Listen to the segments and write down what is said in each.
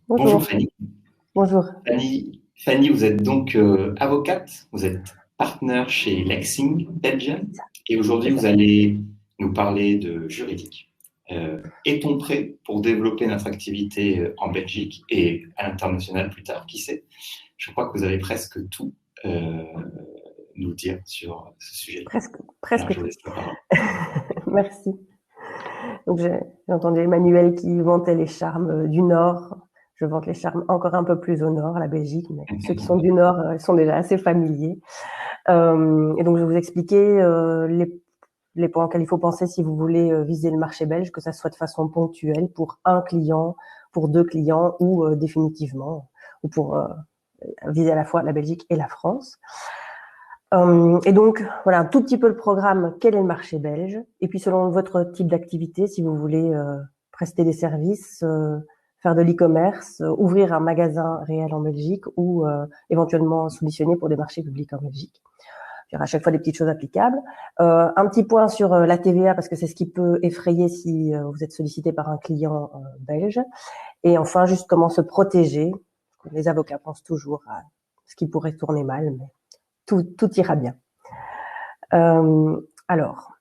Bonjour Bonjour. Fanny. Bonjour. Fanny, vous êtes donc avocate, vous êtes partenaire chez Lexing Belgium C'est ça. et aujourd'hui C'est vous ça. allez nous parler de juridique. Est-on prêt pour développer notre activité en Belgique et à l'international plus tard, qui sait? Je crois que vous avez presque tout euh, nous dire sur ce sujet. Presque, Alors presque je vous tout. laisse la parole. Merci. Donc, j'ai entendu Emmanuel qui vantait les charmes du Nord. Je vante les charmes encore un peu plus au Nord, la Belgique, mais ceux qui sont du Nord sont déjà assez familiers. Et donc, je vais vous expliquer les points auxquels il faut penser si vous voulez viser le marché belge, que ça soit de façon ponctuelle pour un client, pour deux clients ou définitivement, ou pour viser à la fois la Belgique et la France. Et donc, voilà un tout petit peu le programme, quel est le marché belge, et puis selon votre type d'activité, si vous voulez prester des services, faire de l'e-commerce, ouvrir un magasin réel en Belgique ou éventuellement soumissionner pour des marchés publics en Belgique. Il y aura à chaque fois des petites choses applicables. Un petit point sur la TVA, parce que c'est ce qui peut effrayer si vous êtes sollicité par un client belge. Et enfin, juste comment se protéger. Les avocats pensent toujours à ce qui pourrait tourner mal, mais tout ira bien. Alors,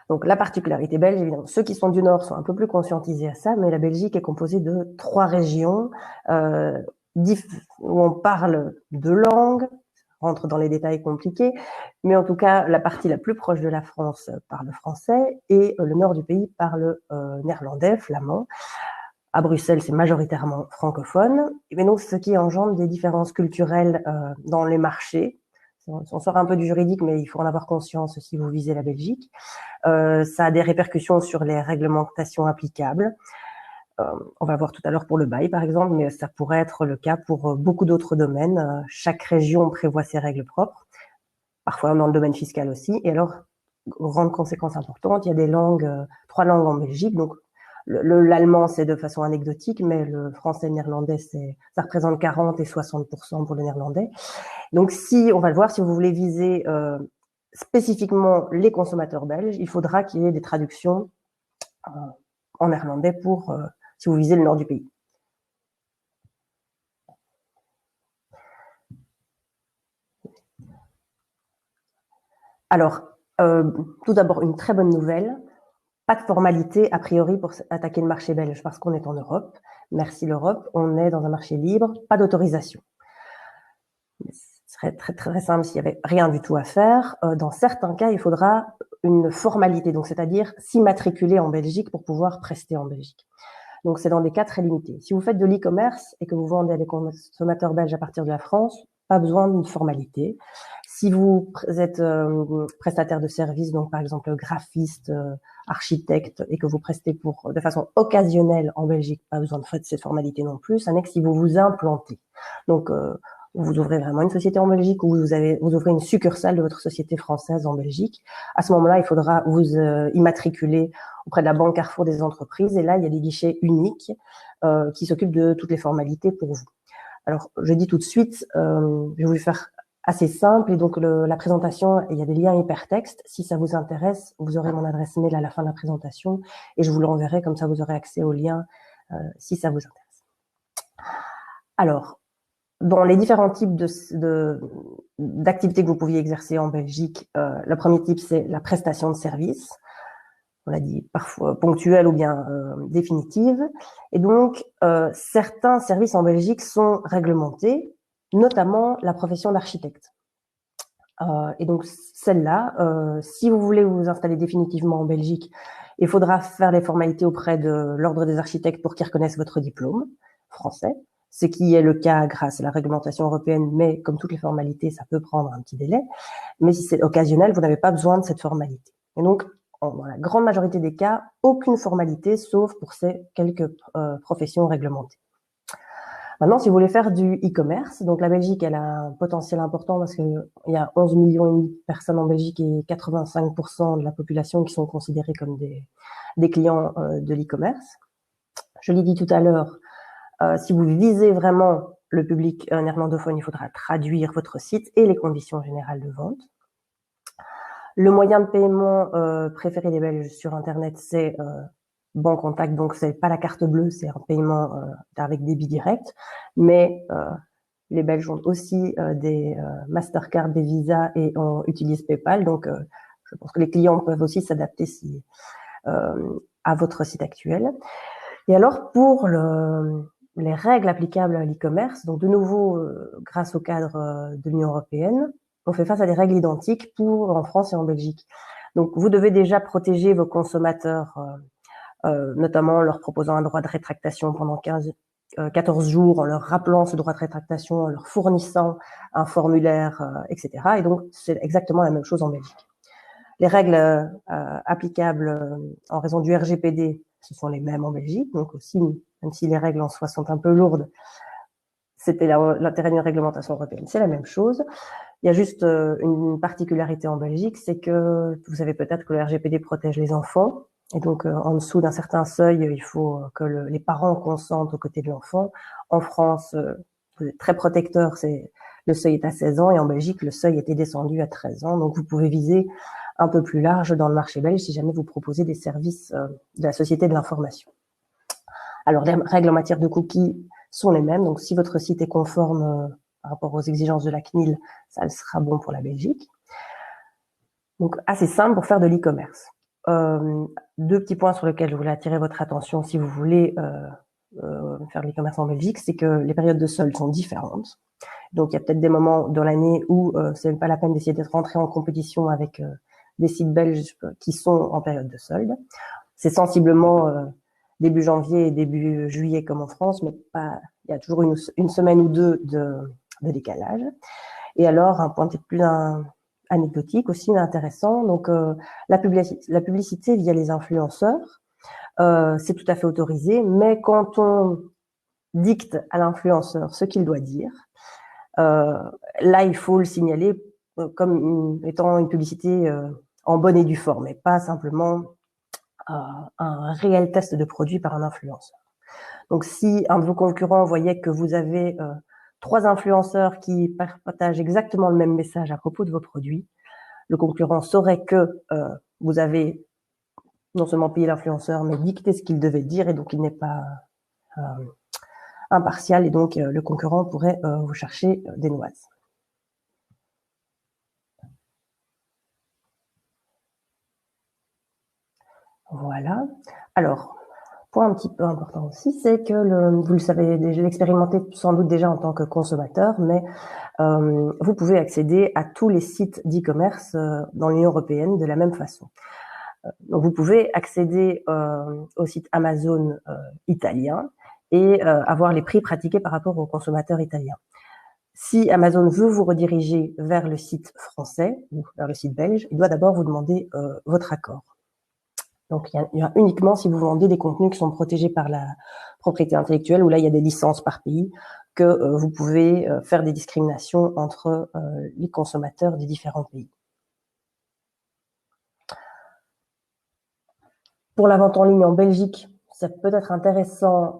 donc la particularité belge, évidemment, ceux qui sont du Nord sont un peu plus conscientisés à ça, mais la Belgique est composée de 3 régions où on parle 2 langues, rentre dans les détails compliqués, mais en tout cas, la partie la plus proche de la France parle français et le nord du pays parle néerlandais, flamand. À Bruxelles, c'est majoritairement francophone, mais donc ce qui engendre des différences culturelles dans les marchés. On sort un peu du juridique, mais il faut en avoir conscience si vous visez la Belgique. Ça a des répercussions sur les réglementations applicables. On va voir tout à l'heure pour le bail, par exemple, mais ça pourrait être le cas pour beaucoup d'autres domaines. Chaque région prévoit ses règles propres, parfois dans le domaine fiscal aussi. Et alors, grande conséquence importante, il y a des langues, 3 langues en Belgique, donc l'allemand, c'est de façon anecdotique, mais le français et le néerlandais, ça représente 40 et 60% pour le néerlandais. Donc, si, on va le voir, si vous voulez viser spécifiquement les consommateurs belges, il faudra qu'il y ait des traductions en néerlandais pour si vous visez le nord du pays. Alors, tout d'abord, une très bonne nouvelle. Pas de formalité a priori pour attaquer le marché belge parce qu'on est en Europe. Merci l'Europe, on est dans un marché libre, pas d'autorisation. Ce serait très, très simple s'il n'y avait rien du tout à faire. Dans certains cas, il faudra une formalité, donc c'est-à-dire s'immatriculer en Belgique pour pouvoir prester en Belgique. Donc, c'est dans des cas très limités. Si vous faites de l'e-commerce et que vous vendez à des consommateurs belges à partir de la France, pas besoin d'une formalité. Si vous êtes prestataire de services, donc par exemple graphiste, architecte, et que vous prestez de façon occasionnelle en Belgique, pas besoin de cette formalité non plus. Ça n'est que si vous vous implantez. Donc, vous ouvrez vraiment une société en Belgique ou vous ouvrez une succursale de votre société française en Belgique. À ce moment-là, il faudra vous immatriculer auprès de la Banque Carrefour des entreprises. Et là, il y a des guichets uniques qui s'occupent de toutes les formalités pour vous. Alors, je dis tout de suite, je vais vous faire assez simple. Et donc, la présentation, il y a des liens hypertextes. Si ça vous intéresse, vous aurez mon adresse mail à la fin de la présentation et je vous l'enverrai. Comme ça, vous aurez accès aux liens si ça vous intéresse. Alors, dans les différents types d'activités que vous pouviez exercer en Belgique, le premier type, c'est la prestation de services. On l'a dit, parfois ponctuelle ou bien définitive. Et donc, certains services en Belgique sont réglementés, notamment la profession d'architecte. Et donc, celle-là, si vous voulez vous installer définitivement en Belgique, il faudra faire les formalités auprès de l'Ordre des architectes pour qu'ils reconnaissent votre diplôme français, ce qui est le cas grâce à la réglementation européenne, mais comme toutes les formalités, ça peut prendre un petit délai. Mais si c'est occasionnel, vous n'avez pas besoin de cette formalité. Et donc, dans la grande majorité des cas, aucune formalité, sauf pour ces quelques professions réglementées. Maintenant, si vous voulez faire du e-commerce, donc la Belgique, elle a un potentiel important parce qu'il y a 11 millions et demi de personnes en Belgique et 85% de la population qui sont considérés comme des clients de l'e-commerce. Je l'ai dit tout à l'heure, si vous visez vraiment le public néerlandophone, il faudra traduire votre site et les conditions générales de vente. Le moyen de paiement préféré des Belges sur Internet, c'est Bancontact, donc c'est pas la carte bleue, c'est un paiement avec débit direct, mais les Belges ont aussi des Mastercard, des Visa et on utilise PayPal, donc je pense que les clients peuvent aussi s'adapter à votre site actuel. Et alors, pour les règles applicables à l'e-commerce, donc de nouveau, grâce au cadre de l'Union européenne, on fait face à des règles identiques en France et en Belgique. Donc, vous devez déjà protéger vos consommateurs, notamment en leur proposant un droit de rétractation pendant 14 jours, en leur rappelant ce droit de rétractation, en leur fournissant un formulaire, etc. Et donc, c'est exactement la même chose en Belgique. Les règles applicables en raison du RGPD, ce sont les mêmes en Belgique, donc aussi, même si les règles en soi sont un peu lourdes, c'était l'intérêt d'une réglementation européenne, c'est la même chose. Il y a juste une particularité en Belgique, c'est que vous savez peut-être que le RGPD protège les enfants, et donc en dessous d'un certain seuil, il faut que les parents consentent aux côtés de l'enfant. En France, très protecteur, le seuil est à 16 ans, et en Belgique, le seuil était descendu à 13 ans, donc vous pouvez viser un peu plus large dans le marché belge si jamais vous proposez des services de la société de l'information. Alors, les règles en matière de cookies sont les mêmes. Donc, si votre site est conforme par rapport aux exigences de la CNIL, ça sera bon pour la Belgique. Donc, assez simple pour faire de l'e-commerce. Deux petits points sur lesquels je voulais attirer votre attention si vous voulez faire de l'e-commerce en Belgique, c'est que les périodes de solde sont différentes. Donc, il y a peut-être des moments dans l'année où c'est pas la peine d'essayer d'être rentré en compétition avec des sites belges qui sont en période de solde. C'est sensiblement début janvier et début juillet comme en France, mais il y a toujours une semaine ou deux de décalage. Et alors, un point peut-être plus anecdotique aussi, mais intéressant, donc la publicité via les influenceurs, c'est tout à fait autorisé, mais quand on dicte à l'influenceur ce qu'il doit dire, là, il faut le signaler comme étant une publicité en bonne et due forme, et pas simplement un réel test de produit par un influenceur. Donc, si un de vos concurrents voyait que vous avez 3 influenceurs qui partagent exactement le même message à propos de vos produits, le concurrent saurait que vous avez non seulement payé l'influenceur, mais dicté ce qu'il devait dire, et donc il n'est pas impartial, et donc le concurrent pourrait vous chercher des noises. Voilà. Alors, point un petit peu important aussi, c'est que vous le savez, l'expérimentez sans doute déjà en tant que consommateur, mais vous pouvez accéder à tous les sites d'e-commerce dans l'Union européenne de la même façon. Donc, vous pouvez accéder au site Amazon italien et avoir les prix pratiqués par rapport aux consommateurs italiens. Si Amazon veut vous rediriger vers le site français ou vers le site belge, il doit d'abord vous demander votre accord. Donc, il y a uniquement si vous vendez des contenus qui sont protégés par la propriété intellectuelle, où là, il y a des licences par pays, que vous pouvez faire des discriminations entre les consommateurs des différents pays. Pour la vente en ligne en Belgique, ça peut être intéressant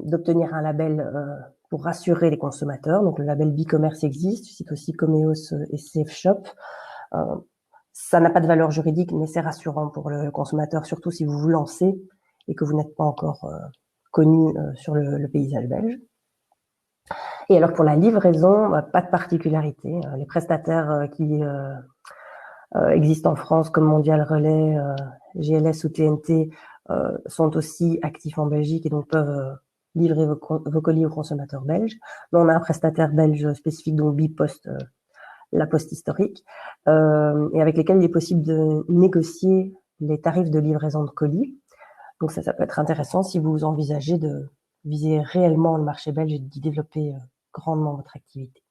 d'obtenir un label pour rassurer les consommateurs. Donc, le label B-Commerce existe, c'est aussi Comeos et SafeShop. Ça n'a pas de valeur juridique, mais c'est rassurant pour le consommateur, surtout si vous vous lancez et que vous n'êtes pas encore connu sur le paysage belge. Et alors, pour la livraison, pas de particularité. Les prestataires qui existent en France, comme Mondial Relais, GLS ou TNT, sont aussi actifs en Belgique et donc peuvent livrer vos colis aux consommateurs belges. Mais on a un prestataire belge spécifique, donc Bipost, la poste historique, et avec lesquels il est possible de négocier les tarifs de livraison de colis. Donc ça peut être intéressant si vous envisagez de viser réellement le marché belge et d'y développer grandement votre activité.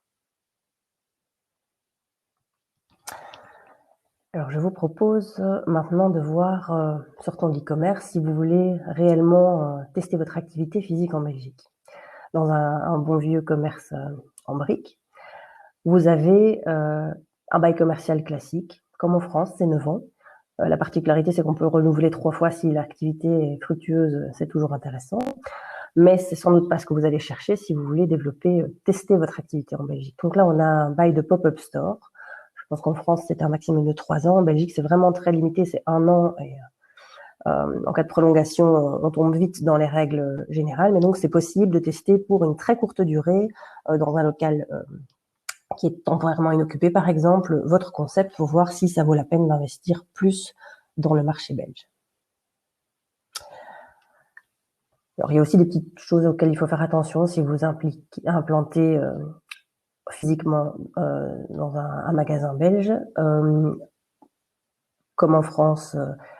Alors je vous propose maintenant de voir, sortons de l'e-commerce, si vous voulez réellement tester votre activité physique en Belgique. Dans un bon vieux commerce en briques, vous avez un bail commercial classique, comme en France, c'est 9 ans. La particularité, c'est qu'on peut renouveler 3 fois si l'activité est fructueuse, c'est toujours intéressant. Mais c'est sans doute pas ce que vous allez chercher si vous voulez tester votre activité en Belgique. Donc là, on a un bail de pop-up store. Je pense qu'en France, c'est un maximum de 3 ans. En Belgique, c'est vraiment très limité, c'est 1 an. Et En cas de prolongation, on tombe vite dans les règles générales, mais donc c'est possible de tester pour une très courte durée dans un local qui est temporairement inoccupé, par exemple, votre concept pour voir si ça vaut la peine d'investir plus dans le marché belge. Alors, il y a aussi des petites choses auxquelles il faut faire attention si vous implantez physiquement dans un magasin belge. Comme en France,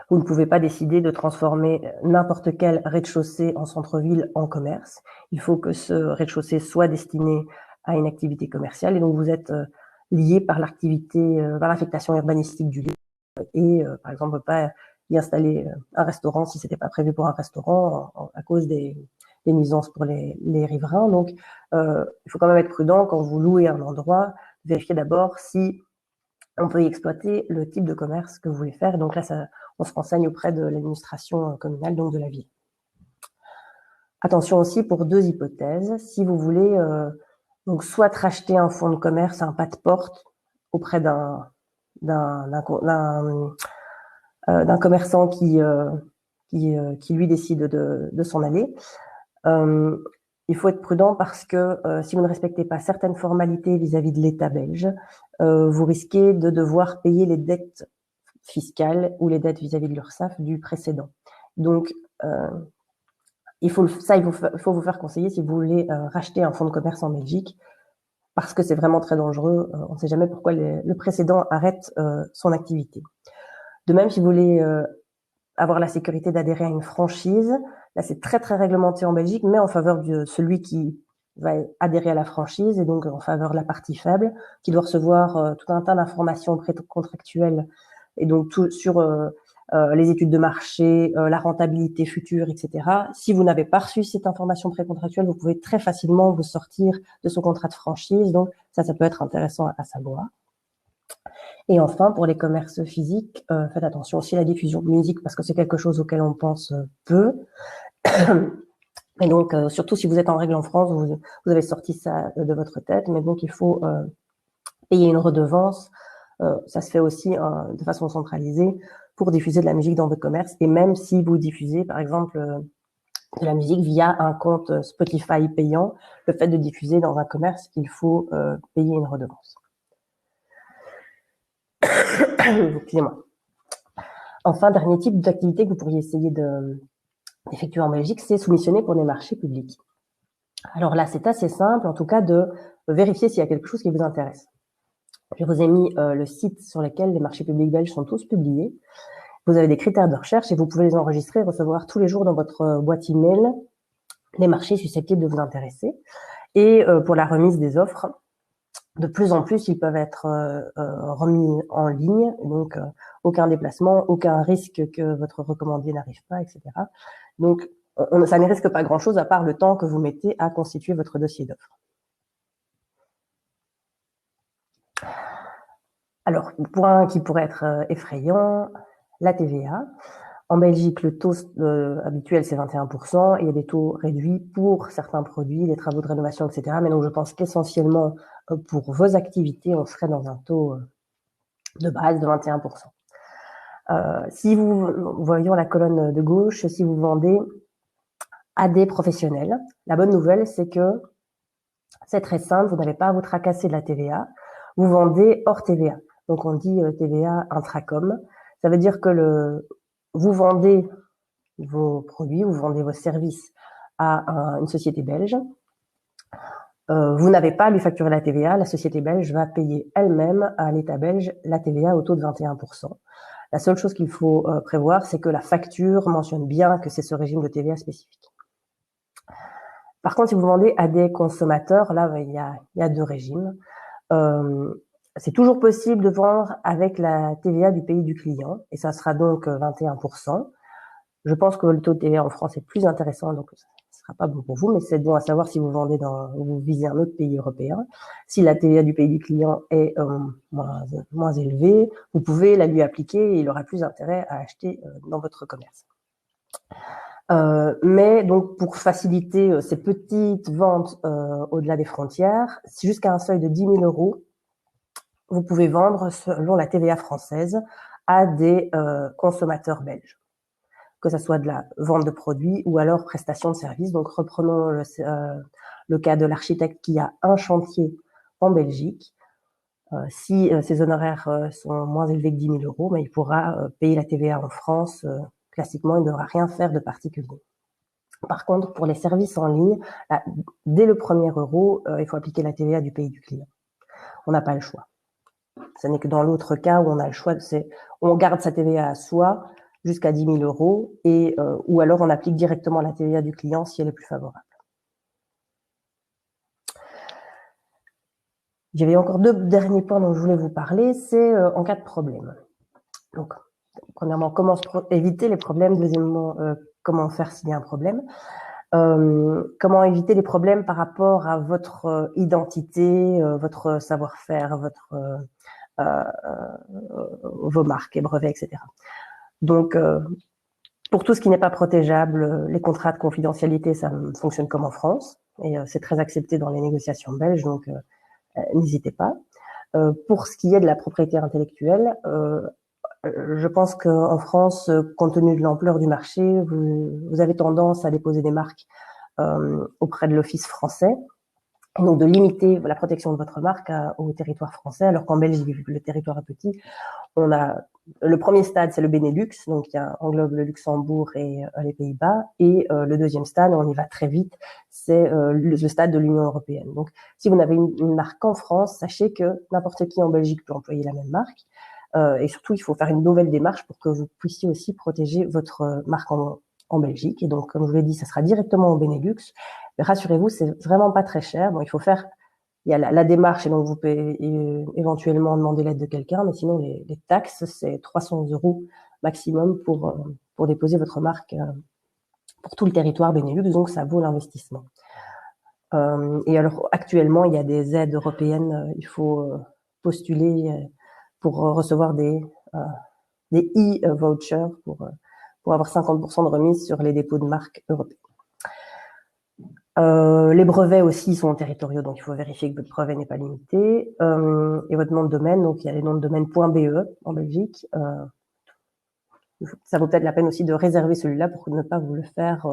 vous ne pouvez pas décider de transformer n'importe quel rez-de-chaussée en centre-ville en commerce. Il faut que ce rez-de-chaussée soit destiné à une activité commerciale et donc vous êtes lié par par l'affectation urbanistique du lieu et par exemple on ne peut pas y installer un restaurant si c'était pas prévu pour un restaurant à cause des nuisances pour les riverains. Donc il faut quand même être prudent quand vous louez un endroit, vérifiez d'abord si on peut y exploiter le type de commerce que vous voulez faire. Donc là, on se renseigne auprès de l'administration communale, donc de la ville. Attention aussi pour 2 hypothèses. Si vous voulez donc soit racheter un fonds de commerce, un pas de porte auprès d'un commerçant qui lui décide de s'en aller. Il faut être prudent parce que si vous ne respectez pas certaines formalités vis-à-vis de l'État belge, vous risquez de devoir payer les dettes fiscales ou les dettes vis-à-vis de l'URSSAF du précédent. Donc, il faut vous faire conseiller si vous voulez racheter un fonds de commerce en Belgique, parce que c'est vraiment très dangereux. On ne sait jamais pourquoi le précédent arrête son activité. De même, si vous voulez avoir la sécurité d'adhérer à une franchise, là c'est très très réglementé en Belgique, mais en faveur de celui qui va adhérer à la franchise et donc en faveur de la partie faible, qui doit recevoir tout un tas d'informations contractuelles et donc tout sur les études de marché, la rentabilité future, etc. Si vous n'avez pas reçu cette information précontractuelle, vous pouvez très facilement vous sortir de ce contrat de franchise. Donc ça peut être intéressant à savoir. Et enfin, pour les commerces physiques, faites attention aussi à la diffusion de musique parce que c'est quelque chose auquel on pense peu. Et donc, surtout si vous êtes en règle en France, vous avez sorti ça de votre tête, mais donc il faut payer une redevance. Ça se fait aussi de façon centralisée pour diffuser de la musique dans votre commerce. Et même si vous diffusez, par exemple, de la musique via un compte Spotify payant, le fait de diffuser dans un commerce, il faut payer une redevance. Excusez-moi. Enfin, dernier type d'activité que vous pourriez essayer d'effectuer en Belgique, c'est soumissionner pour des marchés publics. Alors là, c'est assez simple, en tout cas, de vérifier s'il y a quelque chose qui vous intéresse. Je vous ai mis le site sur lequel les marchés publics belges sont tous publiés. Vous avez des critères de recherche et vous pouvez les enregistrer et recevoir tous les jours dans votre boîte email les marchés susceptibles de vous intéresser. Et pour la remise des offres, de plus en plus, ils peuvent être remis en ligne, donc aucun déplacement, aucun risque que votre recommandé n'arrive pas, etc. Donc, ça ne risque pas grand-chose à part le temps que vous mettez à constituer votre dossier d'offres. Alors, point qui pourrait être effrayant, la TVA. En Belgique, le taux habituel, c'est 21%. Il y a des taux réduits pour certains produits, les travaux de rénovation, etc. Mais donc, je pense qu'essentiellement, pour vos activités, on serait dans un taux de base de 21%. Si voyons la colonne de gauche, si vous vendez à des professionnels, la bonne nouvelle, c'est que c'est très simple, vous n'avez pas à vous tracasser de la TVA. Vous vendez hors TVA. Donc, on dit TVA intracom. Ça veut dire que vous vendez vos produits, vous vendez vos services à une société belge. Vous n'avez pas à lui facturer la TVA. La société belge va payer elle-même à l'État belge la TVA au taux de 21%. La seule chose qu'il faut prévoir, c'est que la facture mentionne bien que c'est ce régime de TVA spécifique. Par contre, si vous vendez à des consommateurs, là, il y a 2 régimes. C'est toujours possible de vendre avec la TVA du pays du client, et ça sera donc 21%. Je pense que le taux de TVA en France est plus intéressant, donc ça ne sera pas bon pour vous, mais c'est bon à savoir si vous vendez vous visez un autre pays européen. Si la TVA du pays du client est moins élevée, vous pouvez la lui appliquer et il aura plus intérêt à acheter dans votre commerce. Mais donc pour faciliter ces petites ventes au-delà des frontières, jusqu'à un seuil de 10 000 €, vous pouvez vendre selon la TVA française à des consommateurs belges. que ce soit de la vente de produits ou alors prestation de services. Donc, reprenons le cas de l'architecte qui a un chantier en Belgique. Si ses honoraires sont moins élevés que 10 000 €, ben, il pourra payer la TVA en France. Classiquement, il ne devra rien faire de particulier. Par contre, pour les services en ligne, là, dès le premier euro, il faut appliquer la TVA du pays du client. On n'a pas le choix. Ce n'est que dans l'autre cas où on a le choix, on garde sa TVA à soi jusqu'à 10 000 € et, ou alors on applique directement la TVA du client si elle est plus favorable. J'avais encore 2 derniers points dont je voulais vous parler, c'est en cas de problème. Donc, premièrement, comment éviter les problèmes. Deuxièmement, comment faire s'il y a un problème. Comment éviter les problèmes par rapport à votre identité, votre savoir-faire, vos marques et brevets, etc. Donc, pour tout ce qui n'est pas protégeable, les contrats de confidentialité, ça fonctionne comme en France et c'est très accepté dans les négociations belges, donc n'hésitez pas. Pour ce qui est de la propriété intellectuelle, je pense qu'en France, compte tenu de l'ampleur du marché, vous avez tendance à déposer des marques auprès de l'Office français, et donc de limiter la protection de votre marque au territoire français, alors qu'en Belgique, vu que le territoire est petit, on a le premier stade, c'est le Benelux, donc il englobe le Luxembourg et les Pays-Bas, et le deuxième stade, on y va très vite, c'est le stade de l'Union européenne. Donc, si vous n'avez une marque en France, sachez que n'importe qui en Belgique peut employer la même marque, et surtout, il faut faire une nouvelle démarche pour que vous puissiez aussi protéger votre marque en Belgique. Et donc, comme je vous l'ai dit, ça sera directement au Benelux. Mais rassurez-vous, c'est vraiment pas très cher. Bon, il y a la démarche et donc vous pouvez éventuellement demander l'aide de quelqu'un, mais sinon les taxes, c'est 300 € maximum pour déposer votre marque pour tout le territoire Benelux, donc ça vaut l'investissement. Et alors actuellement, il y a des aides européennes, il faut postuler pour recevoir des e-vouchers pour avoir 50% de remise sur les dépôts de marques européennes. Les brevets aussi sont territoriaux, donc il faut vérifier que votre brevet n'est pas limité. Et votre nom de domaine, donc il y a les noms de domaine .be en Belgique. Ça vaut peut-être la peine aussi de réserver celui-là pour ne pas vous le faire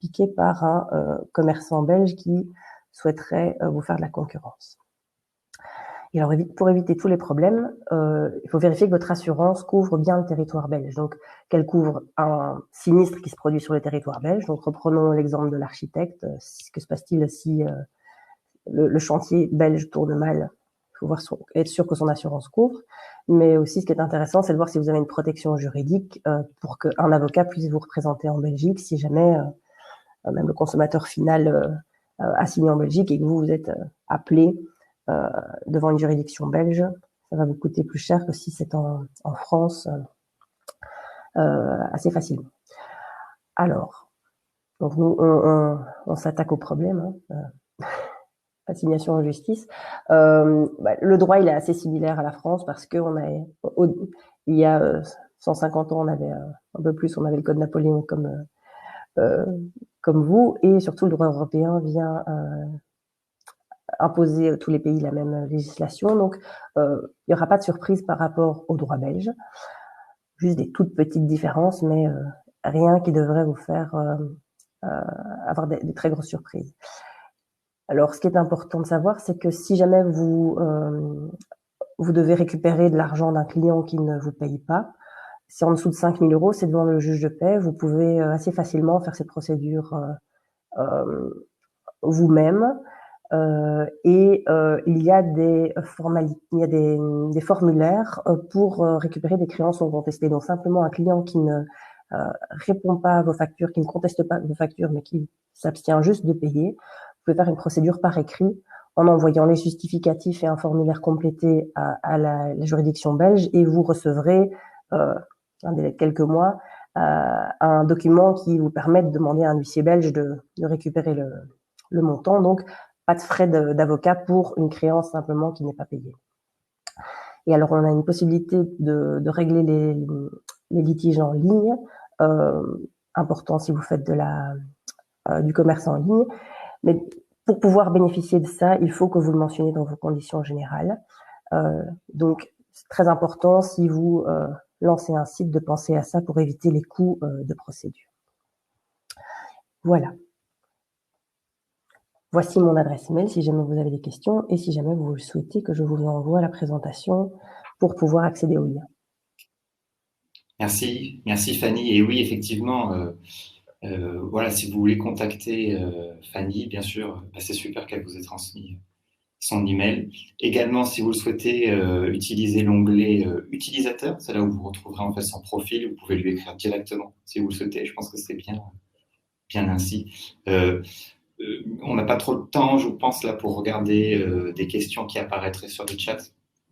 piquer par un commerçant belge qui souhaiterait vous faire de la concurrence. Et alors, pour éviter tous les problèmes, il faut vérifier que votre assurance couvre bien le territoire belge. Donc, qu'elle couvre un sinistre qui se produit sur le territoire belge. Donc, reprenons l'exemple de l'architecte. Que se passe-t-il si le chantier belge tourne mal? Il faut être sûr que son assurance couvre. Mais aussi, ce qui est intéressant, c'est de voir si vous avez une protection juridique pour qu'un avocat puisse vous représenter en Belgique si jamais même le consommateur final a signé en Belgique et que vous êtes appelé devant une juridiction belge, ça va vous coûter plus cher que si c'est en France assez facilement. Alors, donc nous, on s'attaque au problème, assignation en justice. Le droit, il est assez similaire à la France parce que il y a 150 ans, on avait un peu plus, on avait le Code Napoléon comme vous, et surtout le droit européen vient imposer à tous les pays la même législation. Donc, il n'y aura pas de surprise par rapport au droit belge. Juste des toutes petites différences, mais rien qui devrait vous faire avoir des très grosses surprises. Alors, ce qui est important de savoir, c'est que si jamais vous devez récupérer de l'argent d'un client qui ne vous paye pas, si en dessous de 5 000 €, c'est devant le juge de paix, vous pouvez assez facilement faire cette procédure vous-même. Il y a des formulaires pour récupérer des créances non contestées. Donc simplement un client qui ne répond pas à vos factures, qui ne conteste pas vos factures, mais qui s'abstient juste de payer, vous pouvez faire une procédure par écrit en envoyant les justificatifs et un formulaire complété à la juridiction belge, et vous recevrez un délai de quelques mois un document qui vous permet de demander à un huissier belge de récupérer le montant. Donc pas de frais d'avocat pour une créance simplement qui n'est pas payée. Et alors, on a une possibilité de régler les litiges en ligne, important si vous faites du commerce en ligne. Mais pour pouvoir bénéficier de ça, il faut que vous le mentionniez dans vos conditions générales. Donc, c'est très important si vous lancez un site, de penser à ça pour éviter les coûts de procédure. Voilà. Voici mon adresse email si jamais vous avez des questions et si jamais vous souhaitez que je vous envoie la présentation pour pouvoir accéder au lien. Merci Fanny. Et oui, effectivement, voilà, si vous voulez contacter Fanny, bien sûr, c'est super qu'elle vous ait transmis son email. Également, si vous le souhaitez, utilisez l'onglet utilisateur. C'est là où vous retrouverez en fait son profil. Vous pouvez lui écrire directement si vous le souhaitez. Je pense que c'est bien ainsi. On n'a pas trop de temps, je pense, là, pour regarder des questions qui apparaîtraient sur le chat.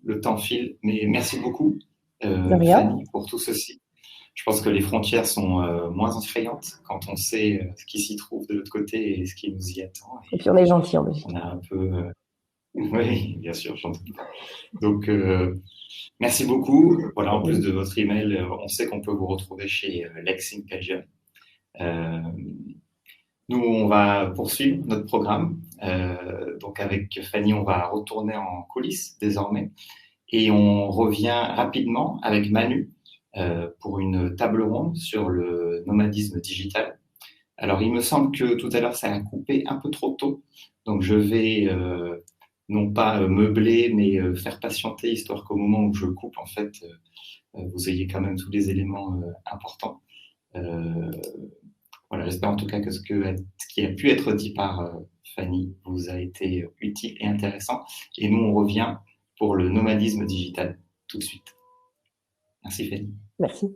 Le temps file, mais merci beaucoup, Fanny, pour tout ceci. Je pense que les frontières sont moins effrayantes quand on sait ce qui s'y trouve de l'autre côté et ce qui nous y attend. Et puis on est gentil en Belgique. On a un peu... Oui, bien sûr, j'entends. Donc, merci beaucoup. Voilà, en plus de votre email, on sait qu'on peut vous retrouver chez Lexing Belgium. Nous, on va poursuivre notre programme. Donc, avec Fanny, on va retourner en coulisses désormais. Et on revient rapidement avec Manu pour une table ronde sur le nomadisme digital. Alors, il me semble que tout à l'heure, ça a coupé un peu trop tôt. Donc, je vais non pas meubler, mais faire patienter, histoire qu'au moment où je coupe, en fait, vous ayez quand même tous les éléments importants. Voilà, j'espère en tout cas que ce qui a pu être dit par Fanny vous a été utile et intéressant. Et nous, on revient pour le nomadisme digital tout de suite. Merci Fanny. Merci.